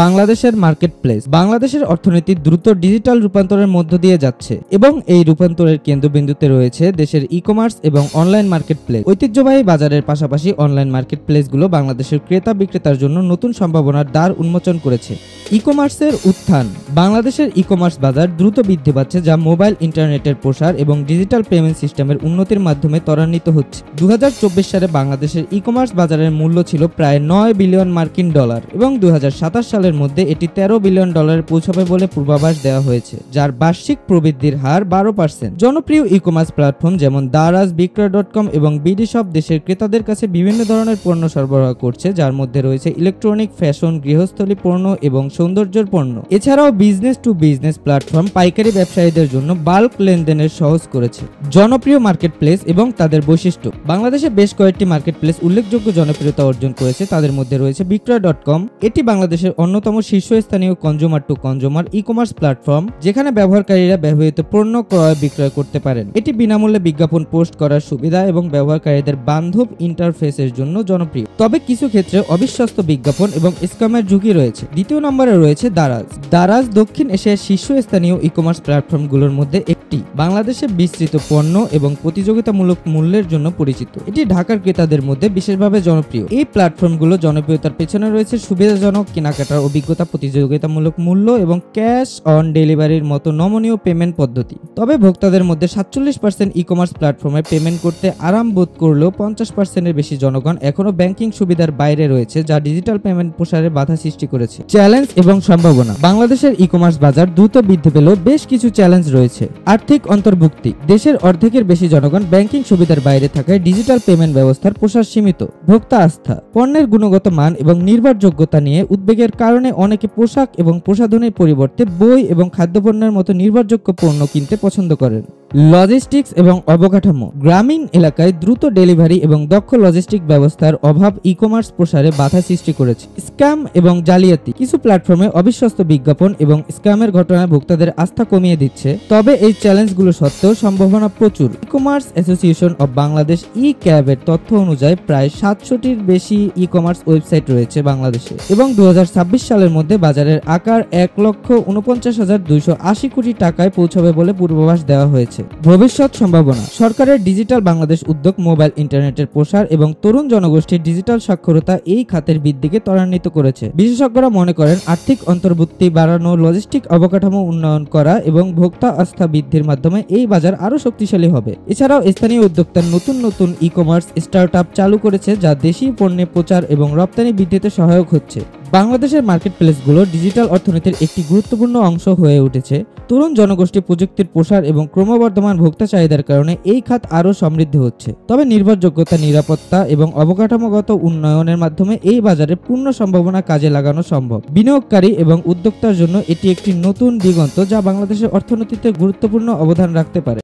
বাংলাদেশের market place. বাংলাদেশের অর্থনীতি দ্রুত ডিজিটাল রূপান্তরের মধ্য দিয়ে যাচ্ছে এবং এই রূপান্তরের কেন্দ্রবিন্দুতে রয়েছে দেশের ই কমার্স এবং অনলাইন মার্কেট প্লেস। ঐতিহ্যবাহী বাজারের পাশাপাশি অনলাইন মার্কেট প্লেসগুলো বাংলাদেশের ক্রেতা বিক্রেতার জন্য নতুন সম্ভাবনার দ্বার উন্মোচন করেছে। ই কমার্সের উত্থান। বাংলাদেশের ই কমার্স বাজার দ্রুত বৃদ্ধি পাচ্ছে, যা মোবাইল ইন্টারনেটের প্রসার এবং ডিজিটাল পেমেন্ট সিস্টেমের উন্নতির মাধ্যমে ত্বরান্বিত হচ্ছে। 2024 সালে বাংলাদেশের ই কমার্স বাজারের মূল্য ছিল প্রায় $9 বিলিয়ন এবং 2027 সালের মধ্যে এটি $13 বিলিয়ন পৌঁছাবে বলে পূর্বাভাস দেওয়া হয়েছে, যার বার্ষিক প্রবৃদ্ধির হার 12%। জনপ্রিয় ই কমার্স প্ল্যাটফর্ম যেমন দারাজ, বিক্রয়.com এবং বিডি শপ দেশের ক্রেতাদের কাছে বিভিন্ন ধরনের পণ্য সরবরাহ করছে, যার মধ্যে রয়েছে ইলেকট্রনিক, ফ্যাশন, গৃহস্থলী পণ্য এবং সৌন্দর্যের পণ্য। এছাড়াও বিজনেস টু বিজনেস প্ল্যাটফর্ম পাইকারি ব্যবসায়ীদের জন্য বাল্ক লেনদেনের সহজ করেছে। জনপ্রিয় মার্কেট প্লেস এবং তাদের বৈশিষ্ট্য। বাংলাদেশে বেশ কয়েকটি মার্কেট প্লেস উল্লেখযোগ্য জনপ্রিয়তা অর্জন করেছে। তাদের মধ্যে রয়েছে বিক্রয়.com। এটি বাংলাদেশের অন্যতম শীর্ষস্থানীয় consumer to consumer e commerce platform, যেখানে ব্যবহারকারীরা ব্যবহৃত পণ্য ক্রয় বিক্রয় করতে পারেন। এটি বিনামূল্যে বিজ্ঞাপন পোস্ট করার সুবিধা এবং ব্যবহারকারীদের বান্ধব ইন্টারফেসের জন্য জনপ্রিয়, তবে কিছু ক্ষেত্রে অবিশ্বস্ত বিজ্ঞাপন এবং স্ক্যামের ঝুঁকি রয়েছে। দ্বিতীয় নম্বরে রয়েছে দারাজ। দারাজ দক্ষিণ এশিয়ার শীর্ষস্থানীয় ই কমার্স প্ল্যাটফর্মগুলোর মধ্যে একটি। বাংলাদেশে বিস্তৃত পণ্য এবং প্রতিযোগিতামূলক মূল্যের জন্য পরিচিত। এটি ঢাকার ক্রেতাদের মধ্যে বিশেষভাবে জনপ্রিয়। এই প্ল্যাটফর্মগুলো জনপ্রিয়তার পেছনে রয়েছে সুবিধাজনক কেনাকাটার অভিজ্ঞতা, প্রতিযোগিতামূলক মূল্য এবং ক্যাশ অন ডেলিভারির মতো নমনীয় পেমেন্ট পদ্ধতি। তবে ভোক্তাদের মধ্যে 47% ই কমার্স প্ল্যাটফর্মে পেমেন্ট করতে আরাম বোধ করলেও 50%-এর বেশি জনগণ এখনো ব্যাংকিং সুবিধার বাইরে রয়েছে, যা ডিজিটাল পেমেন্ট প্রসারে বাধা সৃষ্টি করেছে। চ্যালেঞ্জ এবং সম্ভাবনা। বাংলাদেশের ই কমার্স বাজার দ্রুত বৃদ্ধি পেলেও বেশ কিছু চ্যালেঞ্জ রয়েছে। আর্থিক অন্তর্ভুক্তি। দেশের অর্ধেকের বেশি জনগণ ব্যাংকিং সুবিধার বাইরে থাকায় ডিজিটাল পেমেন্ট ব্যবস্থার প্রসার সীমিত। ভোক্তা আস্থা। পণ্যের গুণগত মান এবং নির্ভরযোগ্যতা নিয়ে উদ্বেগের কারণে অনেকে পোশাক এবং প্রসাধনের পরিবর্তে বই এবং খাদ্যপণ্যের মতো নির্ভরযোগ্য পণ্য কিনতে পছন্দ করেন। লজিস্টিক্স এবং অবকাঠামো। গ্রামীণ এলাকায় দ্রুত ডেলিভারি এবং দক্ষ লজিস্টিক ব্যবস্থার অভাব ই কমার্স প্রসারে বাধা সৃষ্টি করেছে। স্ক্যাম এবং জালিয়াতি। কিছু প্ল্যাটফর্মে অবিশ্বস্ত বিজ্ঞাপন এবং স্ক্যামের ঘটনায় ভোক্তাদের আস্থা কমিয়ে দিচ্ছে, তবে এই চ্যালেঞ্জগুলো সত্ত্বেও সম্ভাবনা প্রচুর। E commerce association of Bangladesh ই ক্যাবের তথ্য অনুযায়ী প্রায় 700টির বেশি ই কমার্স ওয়েবসাইট রয়েছে বাংলাদেশে এবং 2026 সালের মধ্যে বাজারের আকার 1,49,280 কোটি টাকায় পৌঁছাবে বলে পূর্বাভাস দেওয়া হয়েছে। ভবিষ্যৎ সম্ভাবনা। সরকারের ডিজিটাল বাংলাদেশ উদ্যোগ, মোবাইল ইন্টারনেটের প্রসার এবং তরুণ জনগোষ্ঠীর ডিজিটাল সাক্ষরতা এই খাতের বৃদ্ধিকে ত্বরান্বিত করেছে। বিশেষজ্ঞরা মনে করেন আর্থিক অন্তর্ভুক্তি বাড়ানো, লজিস্টিক অবকাঠামো উন্নয়ন করা এবং ভোক্তা আস্থা বৃদ্ধির মাধ্যমে এই বাজার আরো শক্তিশালী হবে। এছাড়াও স্থানীয় উদ্যোক্তার নতুন নতুন ই কমার্স স্টার্টআপ চালু করেছে, যা দেশীয় পণ্যের প্রচার এবং রপ্তানি বৃদ্ধিতে সহায়ক হচ্ছে। বাংলাদেশের মার্কেট প্লেসগুলো ডিজিটাল অর্থনীতির একটি গুরুত্বপূর্ণ অংশ হয়ে উঠেছে। তরুণ জনগোষ্ঠী, প্রযুক্তির প্রসার এবং ক্রমবর্ধমান ভোক্তা চাহিদার কারণে এই খাত আরও সমৃদ্ধ হচ্ছে। তবে নির্ভরযোগ্যতা, নিরাপত্তা এবং অবকাঠামোগত উন্নয়নের মাধ্যমে এই বাজারের পূর্ণ সম্ভাবনা কাজে লাগানো সম্ভব। বিনিয়োগকারী এবং উদ্যোক্তার জন্য এটি একটি নতুন দিগন্ত, যা বাংলাদেশের অর্থনীতিতে গুরুত্বপূর্ণ অবদান রাখতে পারে।